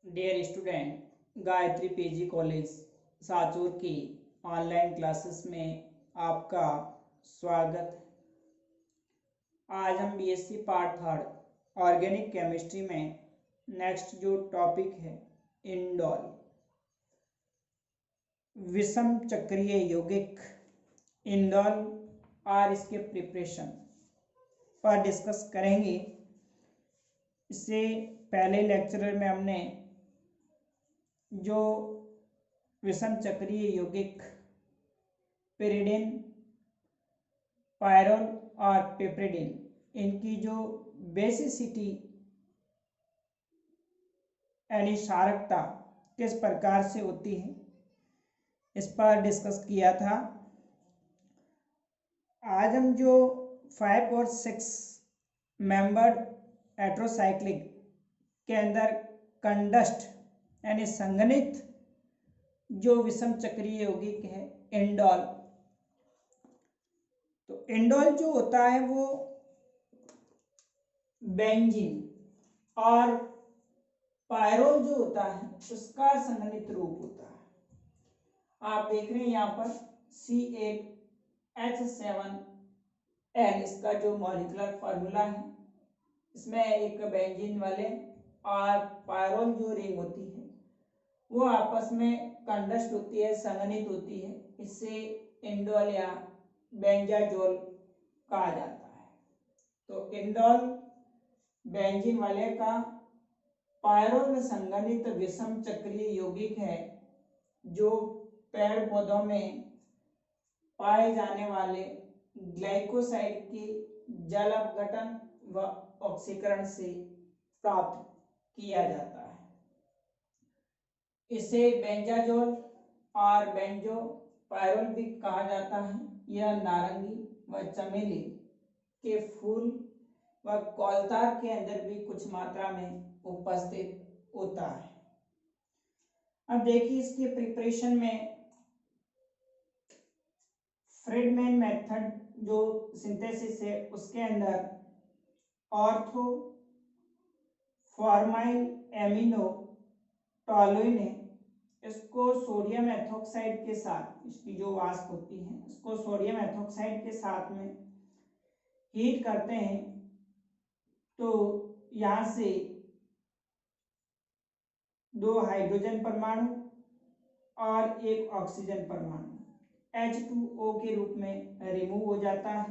Dear student, Gayatri PG college Sanchore की online classes में आपका स्वागत है। आज हम BSc part third organic chemistry में नेक्स्ट जो टॉपिक है इंडोल विषम चक्रीय यौगिक इंडोल और इसके प्रिपरेशन पर डिस्कस करेंगे। इससे पहले लेक्चर में हमने जो विषम चक्रीय यौगिक पेरिडिन, पायरोल और पेप्रिडिन, इनकी जो बेसिसिटी यानी क्षारकता किस प्रकार से होती है इस पर डिस्कस किया था। आज हम जो 5 और 6 मेंबर्ड हेटेरोसाइक्लिक के अंदर कंडस्ट यानी संघनित जो विषम चक्रीय यौगिक है इंडोल, तो इंडोल जो होता है वो बेंजीन और पायरोल जो होता है उसका संघनित रूप होता है। आप देख रहे हैं यहाँ पर C8H7N इसका जो मॉलिक्यूलर फार्मूला है। इसमें एक बेंजीन वाले और पायरोल जो रिंग होती है वो आपस में कंडस्ट होती है, संघनित होती है। इससे इंडोल या बेंजाजोल कहा जाता है। तो इंडोल बेंजीन वाले का पायरोल में संघनित विषम चक्रीय यौगिक है जो पेड़ पौधों में पाए जाने वाले ग्लाइकोसाइड के जल अपघटन व ऑक्सीकरण से प्राप्त किया जाता है। इसे बेंजाजोल और बेंजो पायरोल भी कहा जाता है। यह नारंगी व चमेली के फूल व कौलतार के अंदर भी कुछ मात्रा में उपस्थित होता है। अब देखिए इसके प्रिपरेशन में फ्रीडमैन मेथड जो सिंथेसिस है उसके अंदर ऑर्थो फॉर्माइल एमिनो टॉलुइन है, इसको सोडियम एथोक्साइड के साथ, इसकी जो वाष्प होती है इसको सोडियम एथोक्साइड के साथ में हीट करते हैं तो यहाँ से 2 हाइड्रोजन परमाणु और 1 ऑक्सीजन परमाणु H2O के रूप में रिमूव हो जाता है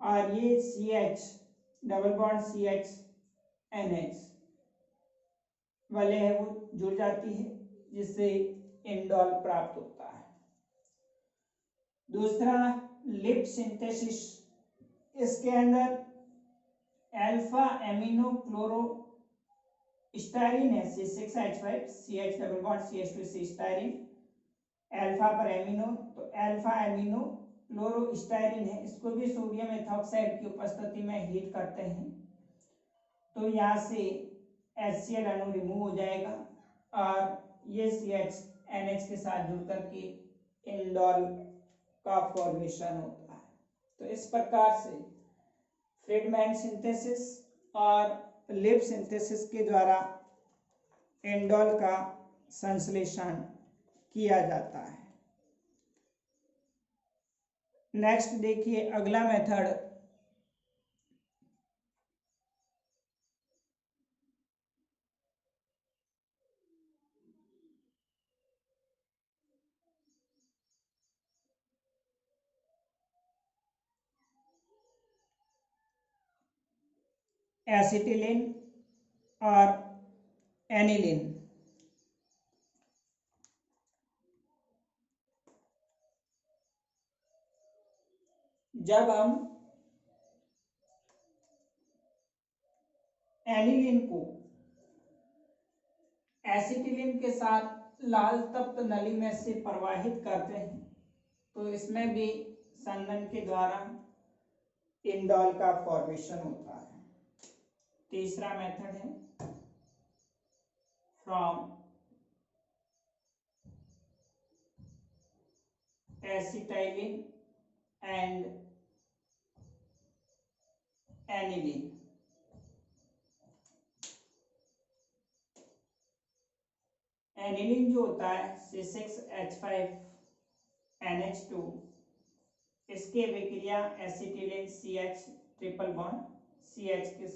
और ये CH double bond CH NH वाले है वो जुड़ जाती है जिससे इंडोल प्राप्त होता है। दूसरा लिप सिंथेसिस, इसके अंदर अल्फा एमिनो क्लोरो स्टाइरिन है C6H5 CH double bond CH2 से स्टाइरिन अल्फा पर एमिनो, तो अल्फा एमिनो क्लोरो स्टाइरिन है, इसको भी सोडियम एथोक्साइड की उपस्थिति में हीट करते हैं तो यहाँ से HCl अणु रिमूव हो जाएगा और ये CH NH के साथ जुड़ करके इंडोल का फॉर्मेशन होता है। तो इस प्रकार से फ्रीडमैन सिंथेसिस और लिप सिंथेसिस के द्वारा इंडोल का संश्लेषण किया जाता है। नेक्स्ट देखिए अगला मेथड एसिटिलीन और एनिलीन। जब हम एनिलीन को एसिटिलीन के साथ लाल तप्त नली में से प्रवाहित करते हैं तो इसमें भी संघनन के द्वारा इंडोल का फॉर्मेशन होता है। तीसरा मेथड है from acetylene and aniline. Aniline जो होता है C6H5NH2, इसकी अभिक्रिया acetylene CH triple bond CH के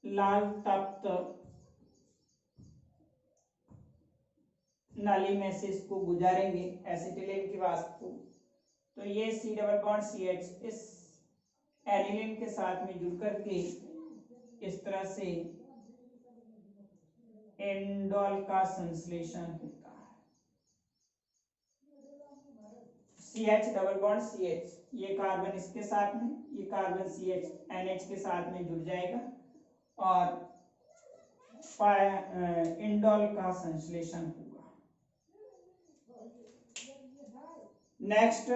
लाल तप्त नली में से इसको गुजारेंगे एसिटिलीन की वाष्प को, तो ये C डबल बॉन्ड CH इस एनिलीन के साथ में जुड़ करके इस तरह से एंडोल का संश्लेषण होता है। CH डबल बॉन्ड CH, ये कार्बन इसके साथ में, ये कार्बन CH NH के साथ में जुड़ जाएगा और इंडोल का संश्लेषण होगा। Next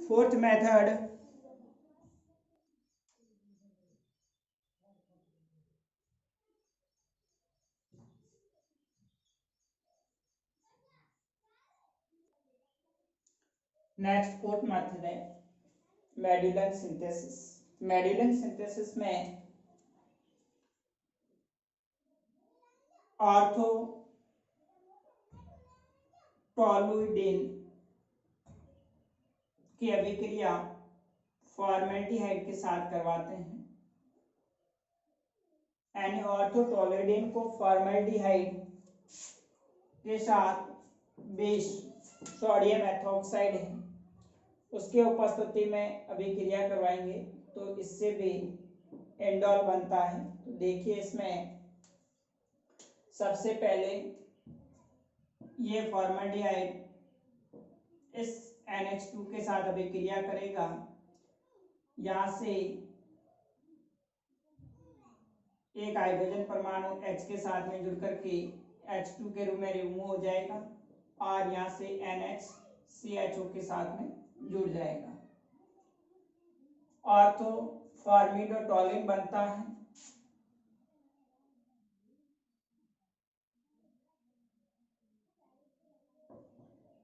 fourth method, fourth method है मेडुलन सिंथेसिस। मेडुलन सिंथेसिस में ऑर्थोटोलुइडिन की अभिक्रिया फॉर्मेल्डिहाइड के साथ करवाते हैं, यानी ऑर्थोटोलुइडिन को फॉर्मेल्डिहाइड के साथ बेस सोडियम एथॉक्साइड है उसके उपस्थिति में अभिक्रिया करवाएंगे तो इससे भी एंडोल बनता है। तो देखिए इसमें सबसे पहले ये फॉर्मेल्डिहाइड इस NH2 के साथ अभिक्रिया करेगा, यहाँ से एक हाइड्रोजन परमाणु H के साथ में जुड़ करके H2 के रूप में रिमूव हो जाएगा और यहाँ से NH CHO के साथ में जुड़ जाएगा। ऑर्थोफॉर्मिडोटोलिन बनता है,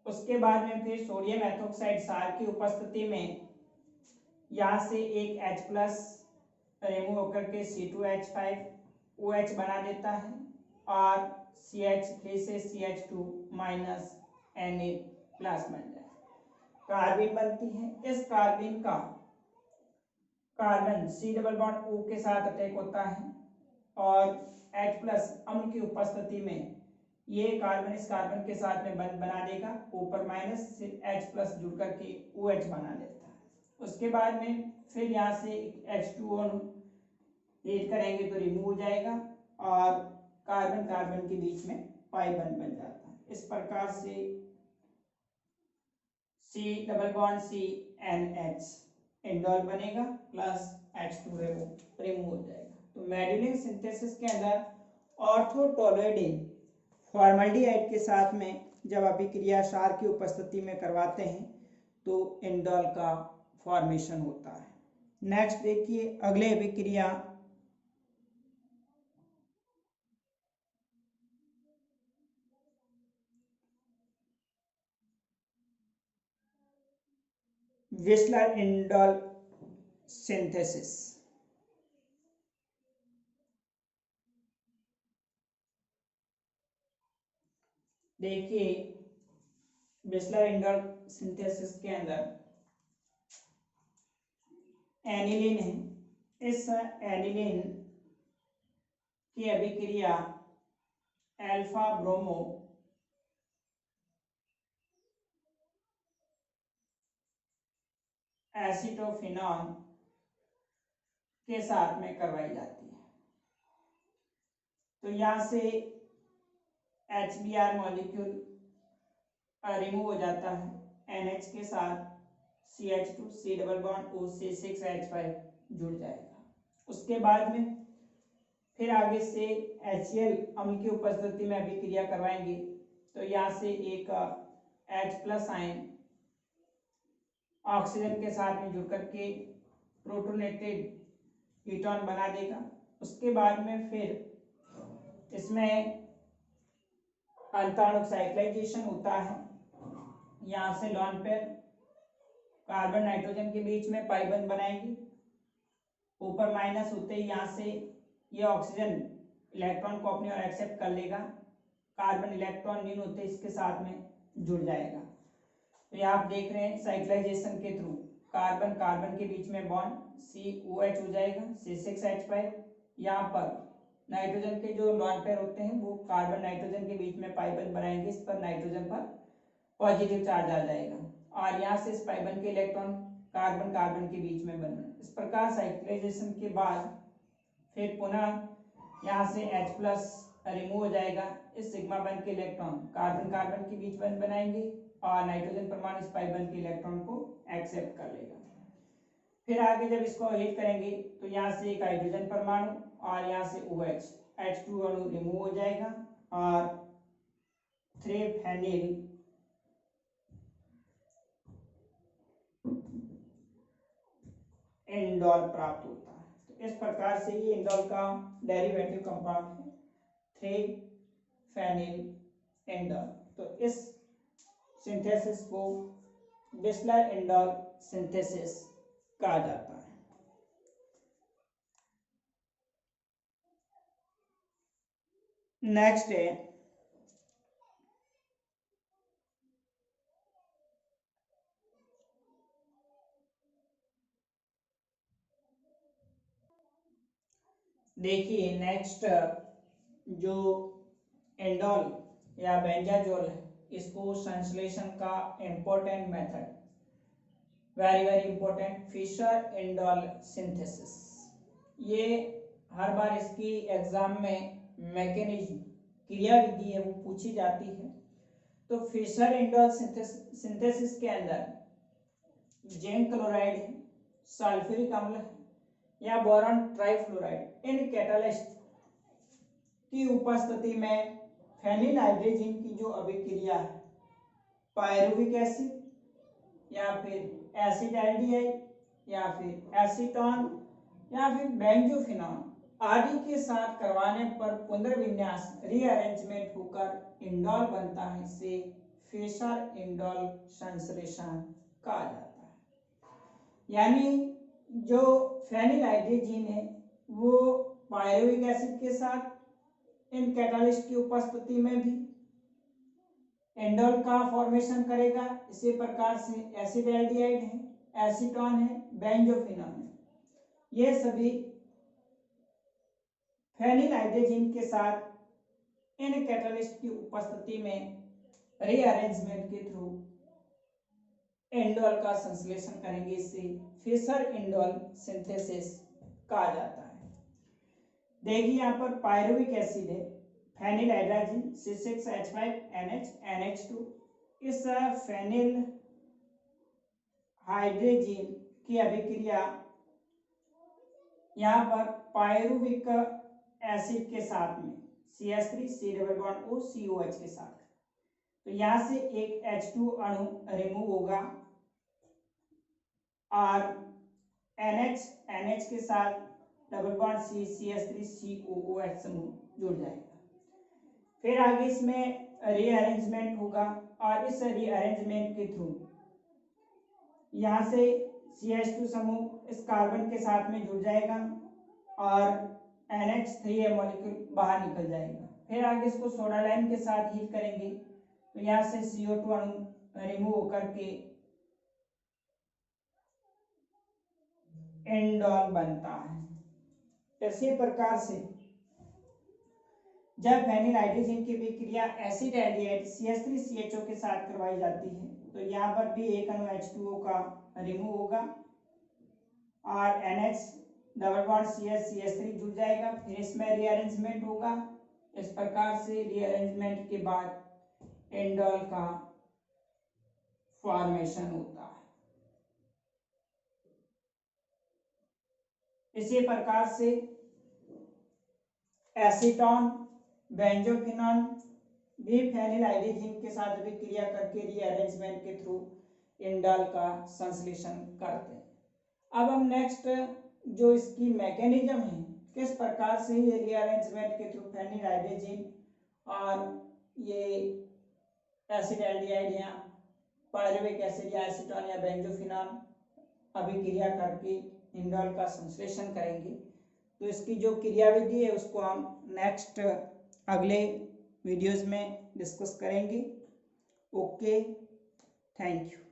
उसके बाद में फिर सोडियम एथोक्साइड सार की उपस्थिति में यहाँ से एक H प्लस रिमूव होकर के C2H5OH बना देता है और CH3 से CH2 माइनस Na प्लस बन जाए, कार्बिन बनती है। इस कार्बिन का carbon C double bond O के साथ अटैक होता है और H प्लस अम्ल की उपस्थिति में ये कार्बन इस कार्बन के साथ में बना देगा, ऊपर माइनस से H प्लस जुड़ करके OH बना देता है। उसके बाद में फिर यहाँ से H2O हीट करेंगे तो रिमूव हो जाएगा और कार्बन कार्बन के बीच में पाई बन जाता है। इस प्रकार से C double bond CNH indole बनेगा प्लस H2 रिमूव हो जाएगा। तो मेडुलन सिंथेसिस के अंदर ऑर्थोटोलुइडिन फॉर्मल्डिहाइड के साथ में जब अभिक्रिया क्षार की उपस्थिति में करवाते हैं तो इंडोल का फॉर्मेशन होता है। नेक्स्ट देखिए अगले अभिक्रिया विस्लर इंडोल सिंथेसिस। देखिए विस्लर इंडोल सिंथेसिस के अंदर एनिलीन है, इस एनिलीन की अभिक्रिया अल्फा ब्रोमो एसिटोफिनॉन के साथ में करवाई जाती है। तो यहाँ से HBr मॉलिक्यूल रिमूव हो जाता है, NH के साथ CH2 C double bond O C6H5 जुड़ जाएगा। उसके बाद में फिर आगे से HCl अम्ल की उपस्थिति में अभिक्रिया करवाएंगे तो यहाँ से एक H प्लस आयन ऑक्सीजन के साथ में जुड़ करके प्रोटोनेटेड कीटोन बना देगा। उसके बाद में फिर इसमें अंताणु साइक्लाइजेशन होता है, यहाँ से लॉन पेयर कार्बन नाइट्रोजन के बीच में पाई बंद बनाएंगे, ऊपर माइनस होते ही यहाँ से ये ऑक्सीजन इलेक्ट्रॉन को अपनी ओर एक्सेप्ट कर लेगा, कार्बन इलेक्ट्रॉन न्यून होते इसके साथ में जुड़ जाएगा। तो ये आप देख रहे हैं साइक्लाइजेशन के थ्रू कार्बन कार्बन के बीच में बॉन्ड COH हो जाएगा C6H5। यहाँ पर नाइट्रोजन के जो लॉन पेयर होते हैं वो कार्बन नाइट्रोजन के बीच में पाई बंध बनाएंगे, इस पर नाइट्रोजन पर पॉजिटिव चार्ज आ जाएगा और यहाँ से इस पाई बंध के इलेक्ट्रॉन कार्बन कार्बन के बीच में बन रहे। इस प्रकार साइक्लाइजेशन के बाद फिर पुनः यहाँ से H+ रिमूव हो जाएगा, इस सिग्मा बंध के इलेक्ट्रॉन कार्बन कार्बन के बीच बंध बनाएंगे और नाइट्रोजन परमाणु इस पाई बंध के इलेक्ट्रॉन को एक्सेप्ट कर लेगा। फिर आगे जब इसको हीट करेंगे तो यहाँ से एक हाइड्रोजन परमाणु और यहाँ से OH H2 अणु रिमूव हो जाएगा और 3-फेनिल इंडोल प्राप्त होता है। तो इस प्रकार से ये इंडोल का डेरिवेटिव कंपाउंड है 3-फेनिल इंडोल। तो इस सिंथेसिस को बिस्लर इंडोल सिंथेसिस कहा जाता है। नेक्स्ट है देखिए नेक्स्ट जो इंडोल या बेंजाजोल है, इसको संश्लेषण का important method, very important, Fischer indole synthesis. ये हर बार इसकी एग्जाम में मैकेनिज्म क्रिया विधि है वो पूछी जाती है। तो फिशर इंडोल सिंथेसिस के अंदर जिंक क्लोराइड है, सल्फ्यूरिक अम्ल है या बोरॉन ट्राइफ्लोराइड, इन कैटालिस्ट की उपस्थिति में फेनिल हाइड्रोजन की जो अभिक्रिया है पायरुविक एसिड या फिर एसिडाल्डिहाइड या फिर एसीटोन या फिर बेंजोफिनॉन आदि के साथ करवाने पर पुनर्विन्यास रीअरेंजमेंट होकर इंडोल बनता है, इसे फिशर इंडोल संश्लेषण कहा जाता है। यानी जो फेनिल हाइड्रोजन है वो पायरुविक एसिड के साथ इन कैटालिस्ट की उपस्थिति में भी इंडोल का फॉर्मेशन करेगा। इसी प्रकार से एसिडाल्डिहाइड है, एसीटोन है, बेंजोफिनॉन है, ये सभी फेनिल हाइड्रोजन के साथ इन कैटालिस्ट की उपस्थिति में रीअरेंजमेंट के थ्रू इंडोल का संश्लेषण करेंगे, इसे फिशर इंडोल सिंथेसिस कहा जाता है। देखिए यहाँ पर पायरुविक एसिड है, फेनिल हाइड्रोजन C6H5NH NH2। इस फेनिल हाइड्रोजन की अभिक्रिया यहाँ पर पायरुविक एसिड के साथ में CH3 C double bond O COH के साथ, तो यहाँ से एक H2 अणु रिमूव होगा और NH के साथ double bond C CH3 COOH समूह जुड़ जाएगा। फिर आगे इसमें रीअरेंजमेंट होगा और इस रीअरेंजमेंट के थ्रू यहाँ से CH2 समूह इस कार्बन के साथ में जुड़ जाएगा और NH3 मॉलिक्यूल बाहर निकल जाएगा। फिर आगे इसको सोडा लाइम के साथ हीट करेंगे तो यहाँ से CO2 अणु रिमूव होकर के इंडोल बनता है। इसी प्रकार से जब फेनिल हाइड्रोजन की विक्रिया एसिडाल्डिहाइड CH3CHO के साथ करवाई जाती है तो यहाँ पर भी एक अणु H2O का रिमूव होगा और NH डबल बॉन्ड CH3 जुड़ जाएगा। फिर इसमें रीअरेंजमेंट होगा। इस प्रकार से रीअरेंजमेंट के बाद इंडोल का फॉर्मेशन होता है। इसी प्रकार से एसीटोन, बेंजोफिनॉन भी फेनिल हाइड्रोजन के साथ विक्रिया करके रीअरेंजमेंट के थ्रू इंडोल का संश्लेषण करते हैं। अब हम नेक्स्ट जो इसकी मैकेनिज्म है, किस प्रकार से ये रीअरेंजमेंट के थ्रू फेनिल हाइड्रोजन और ये एसिडाल्डिहाइड या पायरुविक एसिड या एसीटोन या बेंजोफिनॉन अभिक्रिया करके इंडोल का संश्लेषण करेंगे, तो इसकी जो क्रियाविधि है उसको हम नेक्स्ट अगले वीडियोस में डिस्कस करेंगे। Okay, thank you.